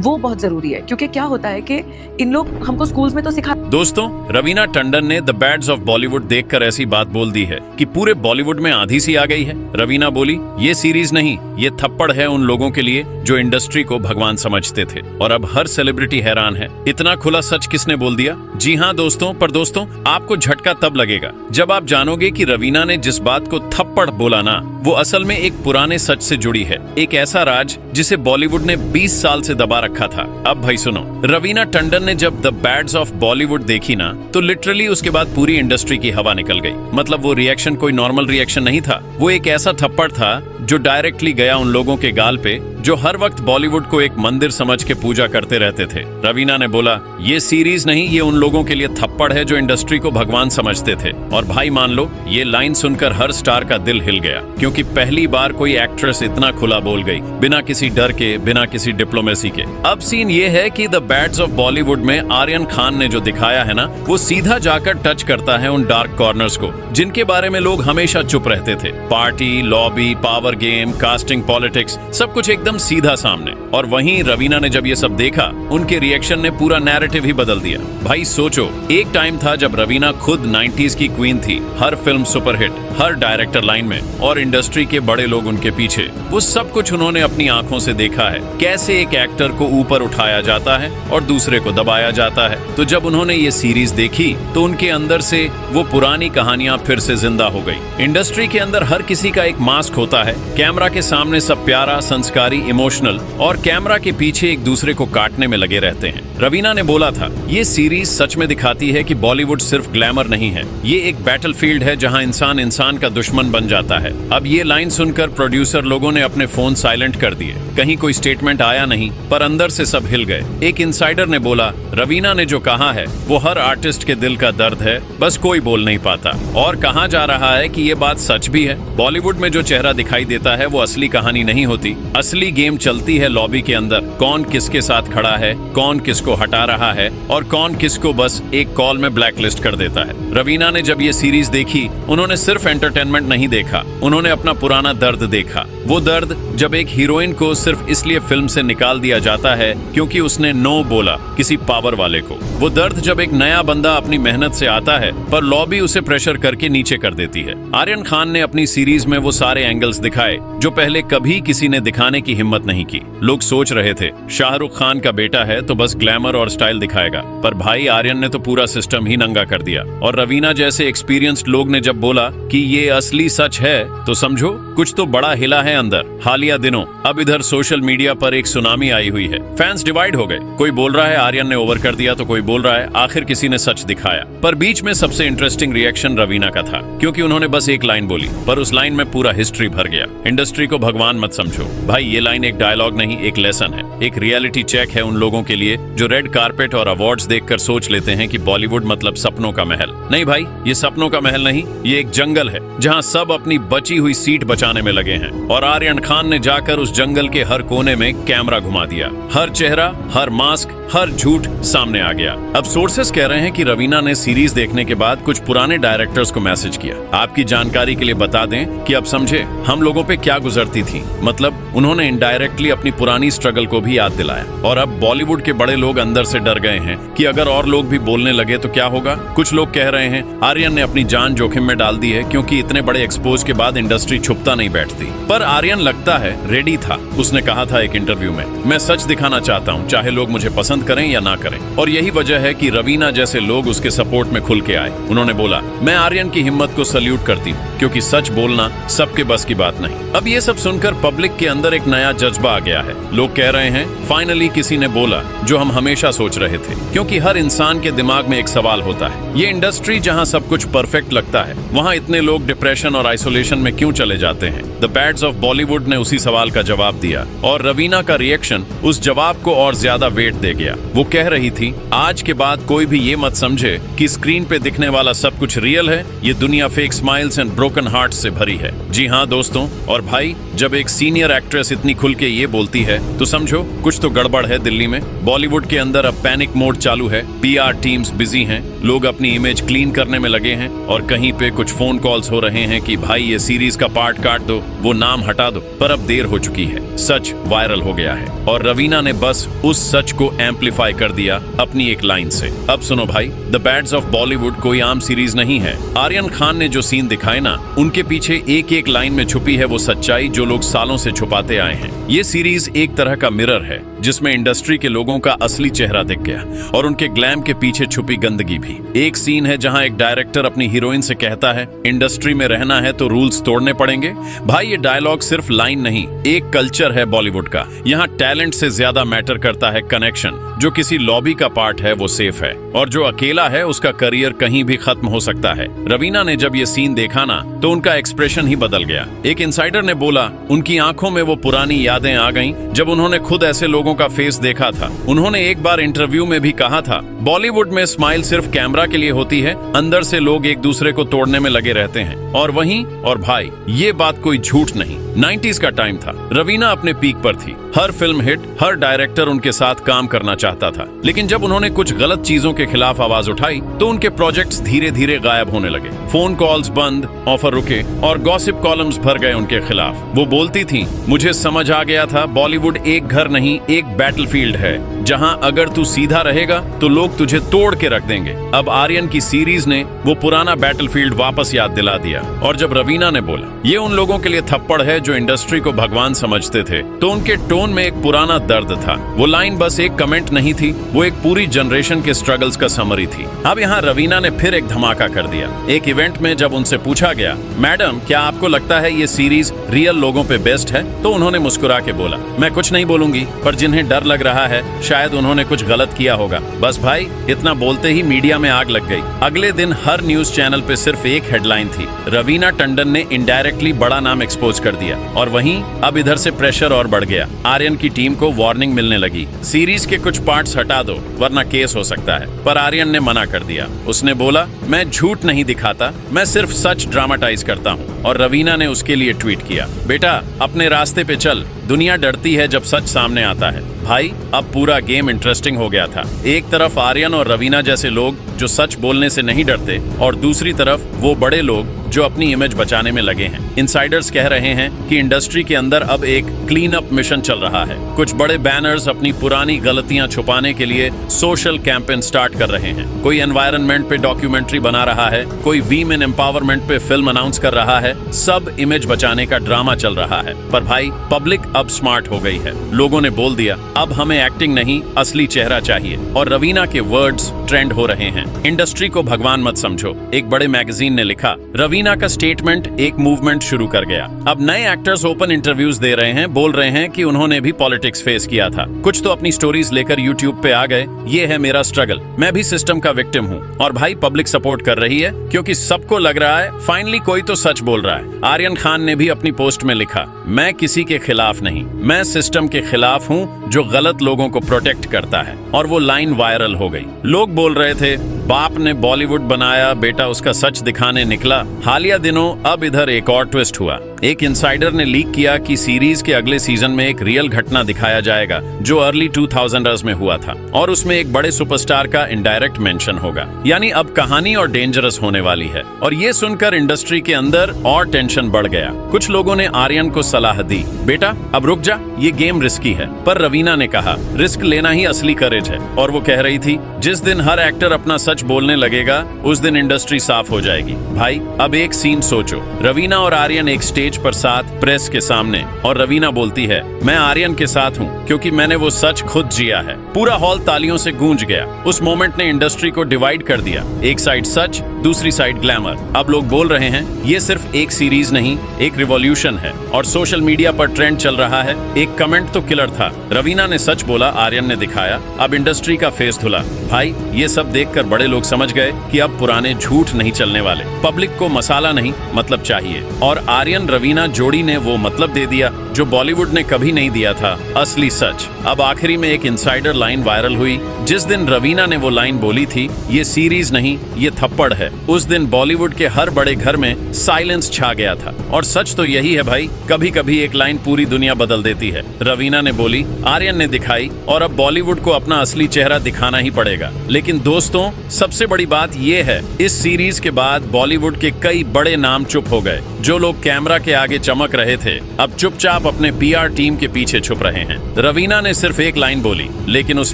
वो बहुत जरूरी है, क्योंकि क्या होता है कि इन लोग हमको स्कूल्स में तो सिखा। दोस्तों, रवीना टंडन ने द बैड्स ऑफ बॉलीवुड देखकर ऐसी बात बोल दी है कि पूरे बॉलीवुड में आधी सी आ गई है। रवीना बोली, ये सीरीज नहीं, ये थप्पड़ है उन लोगों के लिए जो इंडस्ट्री को भगवान समझते थे, और अब हर सेलिब्रिटी हैरान है। इतना खुला सच किसने बोल दिया? जी हाँ दोस्तों, पर दोस्तों आपको झटका तब लगेगा जब आप जानोगे कि रवीना ने जिस बात को थप्पड़ बोला ना, वो असल में एक पुराने सच से जुड़ी है। एक ऐसा राज जिसे बॉलीवुड ने 20 साल से दबा रखा था। अब भाई सुनो, रवीना टंडन ने जब द बैड्स ऑफ बॉलीवुड देखी ना, तो लिटरली उसके बाद पूरी इंडस्ट्री की हवा निकल गई। मतलब वो रिएक्शन कोई नॉर्मल रिएक्शन नहीं था, वो एक ऐसा थप्पड़ था जो डायरेक्टली गया उन लोगों के गाल पे जो हर वक्त बॉलीवुड को एक मंदिर समझ के पूजा करते रहते थे। रवीना ने बोला, ये सीरीज नहीं, ये उन लोगों के लिए थप्पड़ है जो इंडस्ट्री को भगवान समझते थे। और भाई मान लो, ये लाइन सुनकर हर स्टार का दिल हिल गया, क्योंकि पहली बार कोई एक्ट्रेस इतना खुला बोल गई, बिना किसी डर के, बिना किसी डिप्लोमेसी के। अब सीन ये है कि द बैड्स ऑफ बॉलीवुड में आर्यन खान ने जो दिखाया है ना, वो सीधा जाकर टच करता है उन डार्क कॉर्नर्स को जिनके बारे में लोग हमेशा चुप रहते थे। Party, lobby, power game, casting, politics, सब कुछ एकदम सीधा सामने। और वहीं रवीना ने जब ये सब देखा, उनके रिएक्शन ने पूरा नैरेटिव ही बदल दिया। भाई सोचो, एक टाइम था जब रवीना खुद 90s की क्वीन थी, हर फिल्म सुपरहिट, हर डायरेक्टर लाइन में, और इंडस्ट्री के बड़े लोग उनके पीछे। वो सब कुछ उन्होंने अपनी आंखों से देखा है, कैसे एक एक्टर को ऊपर उठाया जाता है और दूसरे को दबाया जाता है। तो जब उन्होंने ये सीरीज देखी तो उनके अंदर से वो पुरानी कहानियां फिर से जिंदा हो गई। इंडस्ट्री के अंदर हर किसी का एक मास्क होता है। कैमरा के सामने सब प्यारा, संस्कारी, इमोशनल, और कैमरा के पीछे एक दूसरे को काटने में लगे रहते हैं। रवीना ने बोला था, ये सीरीज सच में दिखाती है कि बॉलीवुड सिर्फ ग्लैमर नहीं है, ये एक बैटलफील्ड है जहां इंसान इंसान का दुश्मन बन जाता है। अब ये लाइन सुनकर प्रोड्यूसर लोगों ने अपने फोन साइलेंट कर दिए। कहीं कोई स्टेटमेंट आया नहीं, पर अंदर से सब हिल गए। एक इनसाइडर ने बोला, रवीना ने जो कहा है वो हर आर्टिस्ट के दिल का दर्द है, बस कोई बोल नहीं पाता। और कहा जा रहा है कि ये बात सच भी है। बॉलीवुड में जो चेहरा दिखाई देता है वो असली कहानी नहीं होती। असली गेम चलती है लॉबी के अंदर। कौन किसके साथ खड़ा है, कौन किसको हटा रहा है, और कौन किसको बस एक कॉल में ब्लैकलिस्ट कर देता है। रवीना ने जब ये सीरीज देखी, उन्होंने सिर्फ एंटरटेनमेंट नहीं देखा, उन्होंने अपना पुराना दर्द देखा। वो दर्द जब एक हीरोइन को सिर्फ इसलिए फिल्म से निकाल दिया जाता है क्योंकि उसने नो बोला किसी पावर वाले को। वो दर्द जब एक नया बंदा अपनी मेहनत से आता है पर लॉबी उसे प्रेशर करके नीचे कर देती है। आर्यन खान ने अपनी सीरीज में वो सारे एंगल्स दिखाए जो पहले कभी किसी ने दिखाने की हिम्मत नहीं की। लोग सोच रहे थे शाहरुख खान का बेटा है तो बस ग्लैमर और स्टाइल दिखाएगा, पर भाई आर्यन ने तो पूरा सिस्टम ही नंगा कर दिया। और रवीना जैसे एक्सपीरियंस्ड लोग ने जब बोला कि ये असली सच है, तो समझो कुछ तो बड़ा हिला है अंदर। हालिया दिनों अब इधर सोशल मीडिया पर एक सुनामी आई हुई है। फैंस डिवाइड हो गए। कोई बोल रहा है आर्यन ने ओवर कर दिया, तो कोई बोल रहा है आखिर किसी ने सच दिखाया। पर बीच में सबसे इंटरेस्टिंग रिएक्शन रवीना का था, क्योंकि उन्होंने बस एक लाइन बोली, पर उस लाइन में पूरा हिस्ट्री भर गया। इंडस्ट्री को भगवान मत समझो भाई, ये लाइन एक डायलॉग नहीं, एक लेसन है, एक रियलिटी चेक है उन लोगों के लिए जो रेड कारपेट और अवार्ड्स देखकर सोच लेते हैं कि बॉलीवुड मतलब सपनों का महल। नहीं भाई, ये सपनों का महल नहीं, ये एक जंगल है जहां सब अपनी बची हुई सीट बचाने में लगे हैं। और आर्यन खान ने जाकर उस जंगल के हर कोने में कैमरा घुमा दिया। हर चेहरा, हर मास्क, हर झूठ सामने आ गया। अब सोर्सेस कह रहे हैं कि रवीना ने सीरीज देखने के बाद कुछ पुराने डायरेक्टर्स को मैसेज किया। आपकी जानकारी के लिए बता दें कि अब समझे हम लोगों पे क्या गुजरती थी। मतलब उन्होंने इनडायरेक्टली अपनी पुरानी स्ट्रगल को भी याद दिलाया। और अब बॉलीवुड के बड़े लोग अंदर से डर गए हैं कि अगर और लोग भी बोलने लगे तो क्या होगा। कुछ लोग कह रहे हैं आर्यन ने अपनी जान जोखिम में डाल दी है, क्योंकि इतने बड़े एक्सपोज के बाद इंडस्ट्री छुपता नहीं बैठती। पर आर्यन लगता है रेडी था। उसने कहा था एक इंटरव्यू में, मैं सच दिखाना चाहता हूँ, चाहे लोग मुझे पसंद करें या ना करें। और यही वजह है कि रवीना जैसे लोग उसके सपोर्ट में खुल के आए। उन्होंने बोला, मैं आर्यन की हिम्मत को सल्यूट करती हूँ, क्योंकि सच बोलना सबके बस की बात नहीं। अब ये सब सुनकर पब्लिक के अंदर एक नया जज्बा आ गया है। लोग कह रहे हैं फाइनली किसी ने बोला जो हम हमेशा सोच रहे थे, क्योंकि हर इंसान के दिमाग में एक सवाल होता है, ये इंडस्ट्री जहाँ सब कुछ परफेक्ट लगता है, वहाँ इतने लोग डिप्रेशन और आइसोलेशन में क्यों चले जाते हैं। द बैड्स ऑफ बॉलीवुड ने उसी सवाल का जवाब दिया, और रवीना का रिएक्शन उस जवाब को और ज्यादा वेट दे गया। वो कह रही थी, आज के बाद कोई भी ये मत समझे कि स्क्रीन पे दिखने वाला सब कुछ रियल है, ये दुनिया fake smiles and broken hearts से भरी है। जी हाँ दोस्तों, और भाई जब एक सीनियर एक्ट्रेस इतनी खुल के ये बोलती है तो समझो कुछ तो गड़बड़ है दिल्ली में। बॉलीवुड के अंदर अब पैनिक मोड चालू है, पीआर टीम्स बिजी हैं, लोग अपनी इमेज क्लीन करने में लगे हैं और कहीं पे कुछ फोन कॉल्स हो रहे हैं कि भाई ये सीरीज का पार्ट काट दो, वो नाम हटा दो। पर अब देर हो चुकी है, सच वायरल हो गया है और रवीना ने बस उस सच को एम्पलीफाई कर दिया अपनी एक लाइन से। अब सुनो भाई, द बैड्स ऑफ बॉलीवुड कोई आम सीरीज नहीं है। आर्यन खान ने जो सीन दिखाए ना, उनके पीछे एक एक लाइन में छुपी है वो सच्चाई जो लोग सालों से छुपाते आए हैं। ये सीरीज एक तरह का मिरर है जिसमें इंडस्ट्री के लोगों का असली चेहरा दिख गया और उनके ग्लैम के पीछे छुपी गंदगी भी। एक सीन है जहां एक डायरेक्टर अपनी हीरोइन से कहता है, इंडस्ट्री में रहना है तो रूल्स तोड़ने पड़ेंगे। भाई ये डायलॉग सिर्फ लाइन नहीं, एक कल्चर है बॉलीवुड का। यहाँ टैलेंट से ज्यादा मैटर करता है कनेक्शन। जो किसी लॉबी का पार्ट है वो सेफ है और जो अकेला है उसका करियर कहीं भी खत्म हो सकता है। रवीना ने जब ये सीन देखा ना तो उनका एक्सप्रेशन ही बदल गया। एक इनसाइडर ने बोला उनकी आंखों में वो पुरानी यादें आ गईं जब उन्होंने खुद ऐसे लोगों का फेस देखा था। उन्होंने एक बार इंटरव्यू में भी कहा था, बॉलीवुड में स्माइल सिर्फ कैमरा के लिए होती है, अंदर से लोग एक दूसरे को तोड़ने में लगे रहते हैं। और भाई ये बात कोई झूठ नहीं, 90s का टाइम था, रवीना अपने पीक पर थी। हर फिल्म हिट, हर डायरेक्टर उनके साथ काम करना चाहता था। लेकिन जब उन्होंने कुछ गलत चीजों के खिलाफ आवाज उठाई तो उनके प्रोजेक्ट्स धीरे धीरे गायब होने लगे। फोन कॉल्स बंद, ऑफर रुके और गॉसिप कॉलम्स भर गए उनके खिलाफ। वो बोलती थी, मुझे समझ आ गया था बॉलीवुड एक घर नहीं, एक बैटलफील्ड है जहां अगर तू सीधा रहेगा तो लोग तुझे तोड़ के रख देंगे। अब आर्यन की सीरीज ने वो पुराना बैटलफील्ड वापस याद दिला दिया। और जब रवीना ने बोला ये उन लोगों के लिए थप्पड़ है जो इंडस्ट्री को भगवान समझते थे, तो उनके टोन में एक पुराना दर्द था। वो लाइन बस एक कमेंट नहीं थी, वो एक पूरी जनरेशन के स्ट्रगल्स का समरी थी। अब यहाँ रवीना ने फिर एक धमाका कर दिया। एक इवेंट में जब उनसे पूछा गया, मैडम क्या आपको लगता है ये सीरीज रियल लोगों पे बेस्ड है, तो उन्होंने मुस्कुरा के बोला, मैं कुछ नहीं बोलूंगी, पर जिन्हें डर लग रहा है शायद उन्होंने कुछ गलत किया होगा। बस भाई इतना बोलते ही मीडिया में आग लग गई। अगले दिन हर न्यूज चैनल पे सिर्फ एक हेडलाइन थी, रवीना टंडन ने इनडायरेक्टली बड़ा नाम एक्सपोज कर दिया। और वहीं अब इधर से प्रेशर और बढ़ गया। आर्यन की टीम को वार्निंग मिलने लगी, सीरीज के कुछ पार्ट्स हटा दो वरना केस हो सकता है। पर आर्यन ने मना कर दिया। उसने बोला, मैं झूठ नहीं दिखाता, मैं सिर्फ सच ड्रामाटाइज करता हूँ। और रवीना ने उसके लिए ट्वीट किया, बेटा अपने रास्ते पे चल, दुनिया डरती है जब सच सामने आता है। भाई अब पूरा गेम इंटरेस्टिंग हो गया था। एक तरफ आर्यन और रवीना जैसे लोग जो सच बोलने से नहीं डरते और दूसरी तरफ वो बड़े लोग जो अपनी इमेज बचाने में लगे हैं। इनसाइडर्स कह रहे हैं कि इंडस्ट्री के अंदर अब एक क्लीन अप मिशन चल रहा है। कुछ बड़े बैनर्स अपनी पुरानी गलतियां छुपाने के लिए सोशल कैंपेन स्टार्ट कर रहे हैं। कोई एनवायरनमेंट पे डॉक्यूमेंट्री बना रहा है, कोई वीमेन एम्पावरमेंट पे फिल्म अनाउंस कर रहा है। सब इमेज बचाने का ड्रामा चल रहा है। पर भाई पब्लिक अब स्मार्ट हो गई है। लोगों ने बोल दिया, अब हमें एक्टिंग नहीं असली चेहरा चाहिए। और रवीना के वर्ड्स ट्रेंड हो रहे हैं, इंडस्ट्री को भगवान मत समझो। एक बड़े मैगजीन ने लिखा, रवीना का स्टेटमेंट एक मूवमेंट शुरू कर गया। अब नए एक्टर्स ओपन इंटरव्यूज दे रहे हैं, बोल रहे हैं कि उन्होंने भी पॉलिटिक्स फेस किया था। कुछ तो अपनी स्टोरीज लेकर यूट्यूब पे आ गए, ये है मेरा स्ट्रगल, मैं भी सिस्टम का विक्टिम हूँ। और भाई पब्लिक सपोर्ट कर रही है क्योंकि सबको लग रहा है फाइनली कोई तो सच बोल रहा है। आर्यन खान ने भी अपनी पोस्ट में लिखा, मैं किसी के खिलाफ नहीं, मैं सिस्टम के खिलाफ हूँ जो गलत लोगों को प्रोटेक्ट करता है। और वो लाइन वायरल हो गई। लोग बोल रहे थे, बाप ने बॉलीवुड बनाया, बेटा उसका सच दिखाने निकला। हालिया दिनों अब इधर एक और ट्विस्ट हुआ। एक इनसाइडर ने लीक किया कि सीरीज के अगले सीजन में एक रियल घटना दिखाया जाएगा जो अर्ली 2000s में हुआ था और उसमें एक बड़े सुपरस्टार का इनडायरेक्ट मेंशन होगा। यानी अब कहानी और डेंजरस होने वाली है। और ये सुनकर इंडस्ट्री के अंदर और टेंशन बढ़ गया। कुछ लोगों ने आर्यन को सलाह दी, बेटा अब रुक जा, ये गेम रिस्की है। पर रवीना ने कहा, रिस्क लेना ही असली करेज है। और वो कह रही थी, जिस दिन हर एक्टर अपना सच बोलने लगेगा उस दिन इंडस्ट्री साफ हो जाएगी। भाई अब एक सीन सोचो, रवीना और आर्यन एक स्टेज पर साथ प्रेस के सामने, और रवीना बोलती है, मैं आर्यन के साथ हूँ क्योंकि मैंने वो सच खुद जिया है। पूरा हॉल तालियों से गूंज गया। उस मोमेंट ने इंडस्ट्री को डिवाइड कर दिया, एक साइड सच, दूसरी साइड ग्लैमर। अब लोग बोल रहे हैं ये सिर्फ एक सीरीज नहीं, एक रिवॉल्यूशन है। और सोशल मीडिया पर ट्रेंड चल रहा है, एक कमेंट तो किलर था, रवीना ने सच बोला, आर्यन ने दिखाया, अब इंडस्ट्री का फेस धुला। भाई ये सब देखकर बड़े लोग समझ गए कि अब पुराने झूठ नहीं चलने वाले। पब्लिक को मसाला नहीं मतलब चाहिए। और आर्यन रवीना जोड़ी ने वो मतलब दे दिया जो बॉलीवुड ने कभी नहीं दिया था, असली सच। अब आखिरी में एक इनसाइडर लाइन वायरल हुई। जिस दिन रवीना ने वो लाइन बोली थी, ये सीरीज नहीं ये थप्पड़ है, उस दिन बॉलीवुड के हर बड़े घर में साइलेंस छा गया था। और सच तो यही है भाई, कभी कभी एक लाइन पूरी दुनिया बदल देती है। रवीना ने बोली, आर्यन ने दिखाई, और अब बॉलीवुड को अपना असली चेहरा दिखाना ही पड़ेगा। लेकिन दोस्तों, सबसे बड़ी बात ये है, इस सीरीज के बाद बॉलीवुड के कई बड़े नाम चुप हो गए। जो लोग कैमरा के आगे चमक रहे थे, अब चुपचाप अपने पीआर टीम के पीछे छुप रहे हैं। रवीना ने सिर्फ एक लाइन बोली, लेकिन उस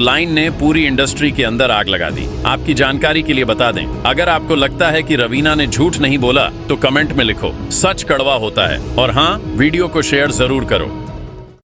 लाइन ने पूरी इंडस्ट्री के अंदर आग लगा दी। आपकी जानकारी के लिए बता दें, अगर आपको लगता है कि रवीना ने झूठ नहीं बोला, तो कमेंट में लिखो, सच कड़वा होता है। और हाँ, वीडियो को शेयर जरूर करो।